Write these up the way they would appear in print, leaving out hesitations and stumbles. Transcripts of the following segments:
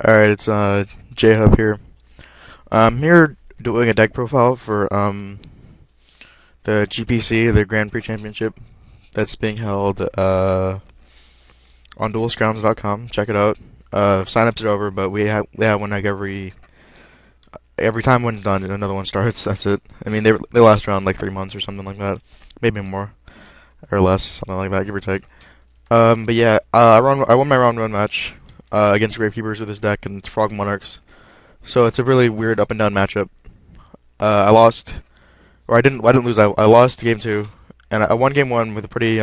Alright, it's J-Hub here. I'm here doing a deck profile for the GPC, the Grand Prix Championship that's being held on duelsgrounds.com. Check it out. Signups are over, but we have one like every time one's done, another one starts. That's it. I mean, they last around like 3 months or something like that, maybe more or less, something like that, give or take. But yeah, I won my round one match against Gravekeepers with this deck, and it's Frog Monarchs. So it's a really weird up and down matchup. I lost, or I didn't lose. I lost game two, and I won game one with a pretty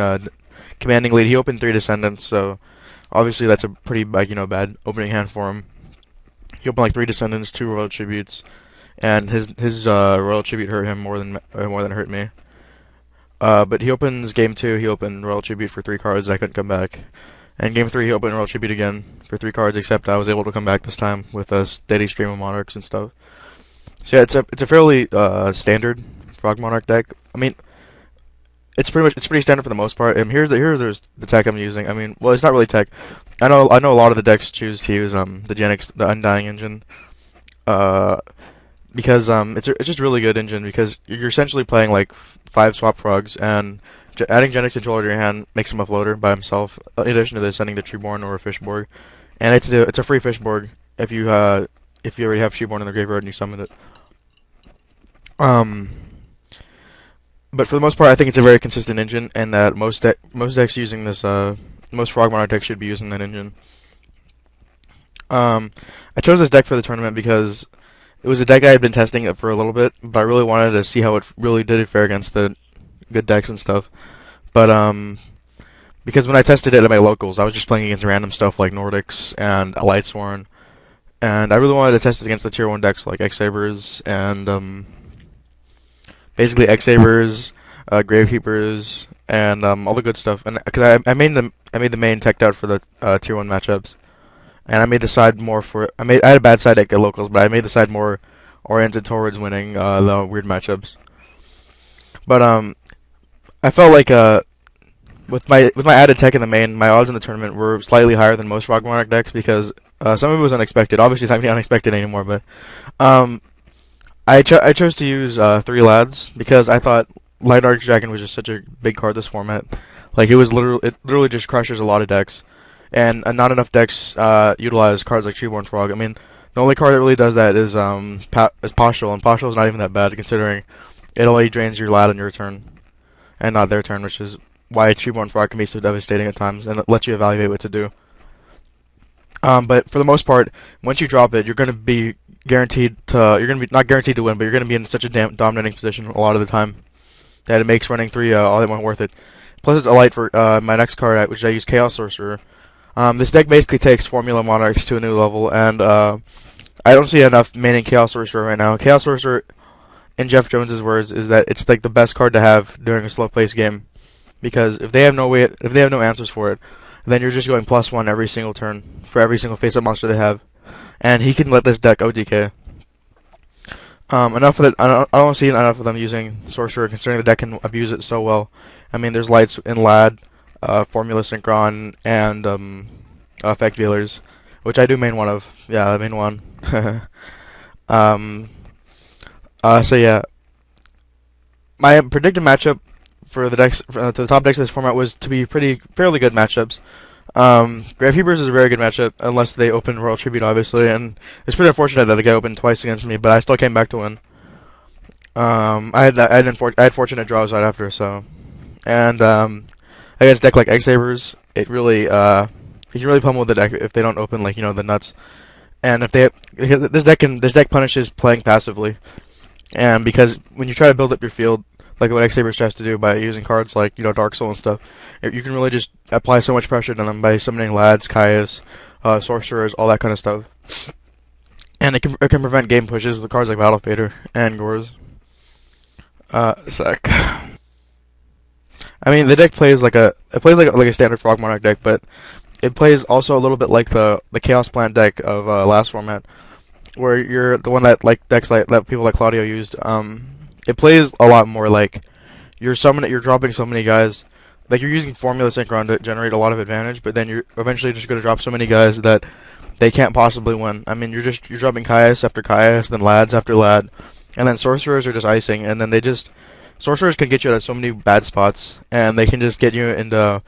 commanding lead. He opened three Descendants, so obviously that's a pretty bad opening hand for him. He opened like three Descendants, two Royal Tributes, and his Royal Tribute hurt him more than it hurt me. But he opens game two. He opened Royal Tribute for three cards. I couldn't come back. And game three, he opened Royal Tribute again for three cards. Except I was able to come back this time with a steady stream of Monarchs and stuff. So yeah, it's a fairly standard Frog Monarch deck. I mean, it's pretty standard for the most part. And here's the tech I'm using. I mean, well, it's not really tech. I know a lot of the decks choose to use the Undying engine. Because it's just a really good engine because you're essentially playing like five swap frogs, and adding Genix Controller to your hand makes him a floater by himself. In addition to this, sending the Treeborn or a Fishborg, and it's a free Fishborg if you already have Treeborn in the graveyard and you summon it. But for the most part, I think it's a very consistent engine, and that most decks using this most Frog Monarch decks should be using that engine. I chose this deck for the tournament because it was a deck I had been testing it for a little bit, but I really wanted to see how it really did fare against the good decks and stuff. But because when I tested it at my locals, I was just playing against random stuff like Nordics and Lightsworn, and I really wanted to test it against the tier 1 decks like X-Sabers and basically X-Sabers, Gravekeepers, and all the good stuff. And because I made the main teched out for the tier 1 matchups. And I made the side more for I had a bad side deck at locals, but I made the side more oriented towards winning the weird matchups. But I felt like with my added tech in the main, my odds in the tournament were slightly higher than most Frog Monarch decks because some of it was unexpected. Obviously, it's not gonna be unexpected anymore, but I chose to use three lads because I thought Light Arch Dragon was just such a big card this format. Like it literally just crushes a lot of decks. And not enough decks utilize cards like Treeborn Frog. I mean, the only card that really does that is Poshul, and Poshul is not even that bad considering it only drains your lad on your turn, and not their turn, which is why Treeborn Frog can be so devastating at times, and it lets you evaluate what to do. But for the most part, once you drop it, you're going to be not guaranteed to win, but you're going to be in such a dominating position a lot of the time that it makes running three all that more worth it. Plus, it's a light for my next card, which I use Chaos Sorcerer. This deck basically takes Formula Monarchs to a new level, and I don't see enough maining Chaos Sorcerer right now. Chaos Sorcerer, in Jeff Jones's words, is that it's like the best card to have during a slow-paced game, because if they have no answers for it, then you're just going +1 every single turn for every single face-up monster they have, and he can let this deck OTK. Enough of it. I don't see enough of them using Sorcerer, considering the deck can abuse it so well. I mean, there's lights in Lad. Formula Synchron, and Effect Dealers, which I do main one of. Yeah, I main one. So yeah, my predicted matchup for the decks, for the top decks of this format, was to be fairly good matchups. Gravekeepers is a very good matchup, unless they open Royal Tribute, obviously, and it's pretty unfortunate that the guy opened twice against me, but I still came back to win. I had fortunate draws right after, so, and against a deck like X-Sabers, you can really pummel the deck if they don't open the nuts. And if this deck punishes playing passively, and because when you try to build up your field, like what X-Sabers tries to do by using cards like Dark Soul and stuff, you can really just apply so much pressure to them by summoning Lads, Caius, Sorcerers, all that kind of stuff. And it can prevent game pushes with cards like Battle Fader and Gores. Sec. I mean, the deck plays like a standard Frog Monarch deck, but it plays also a little bit like the Chaos Plant deck of last format, where you're the one that decks that people like Claudio used. It plays a lot more like you're dropping so many guys, like you're using Formula Synchron to generate a lot of advantage, but then you're eventually just going to drop so many guys that they can't possibly win. I mean, you're dropping Caius after Caius, then Lads after Lad, and then Sorcerers are just icing, and then Sorcerers can get you at so many bad spots, and they can just get you into,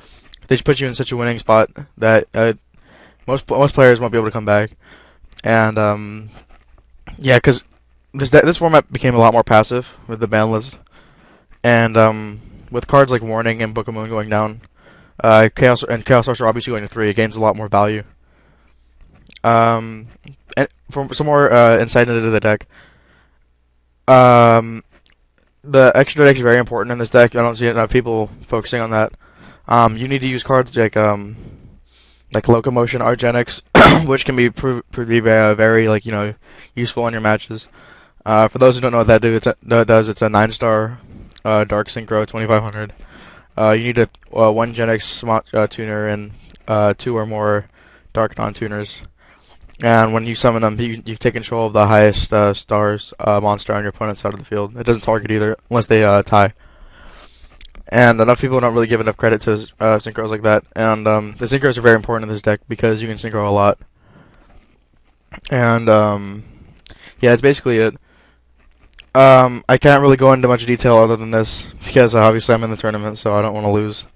they just put you in such a winning spot that most players won't be able to come back. And yeah, because this format became a lot more passive with the ban list, and with cards like Warning and Book of Moon going down, Chaos Sorcerer obviously going to 3, it gains a lot more value. And for some more insight into the deck, the extra deck is very important in this deck. I don't see enough people focusing on that. You need to use cards like Locomotion, Argenics, which can be pretty very like useful in your matches. For those who don't know what that does, it's a 9-star Dark Synchro 2500. You need a 1 Genix tuner and 2 or more Dark non-tuners. And when you summon them, you take control of the highest stars monster on your opponent's side of the field. It doesn't target either, unless they tie. And enough people don't really give enough credit to synchros like that. And the synchros are very important in this deck because you can synchro a lot. And yeah, that's basically it. I can't really go into much detail other than this because obviously I'm in the tournament, so I don't want to lose.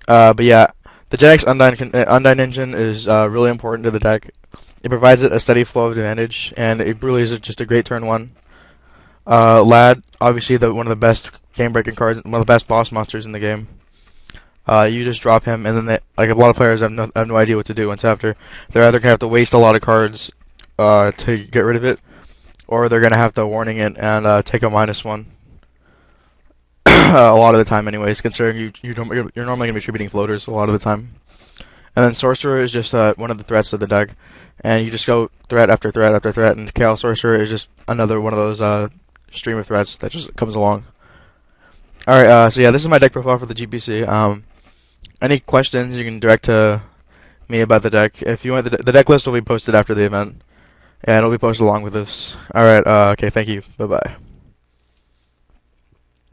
But yeah, the Genix Undyne engine is really important to the deck. It provides it a steady flow of advantage, and it really is just a great turn 1. Lad, obviously one of the best game-breaking cards, one of the best boss monsters in the game. You just drop him, and then like a lot of players have no idea what to do once after. They're either gonna have to waste a lot of cards to get rid of it, or they're gonna have to warning it and take a -1. A lot of the time, anyways, considering you're normally gonna be tributing floaters a lot of the time. And then Sorcerer is just one of the threats of the deck, and you just go threat after threat after threat, and Chaos Sorcerer is just another one of those stream of threats that just comes along. Alright, so yeah, this is my deck profile for the GPC. Any questions you can direct to me about the deck. If you want, the deck list will be posted after the event, and it'll be posted along with this. Alright, okay, thank you. Bye-bye.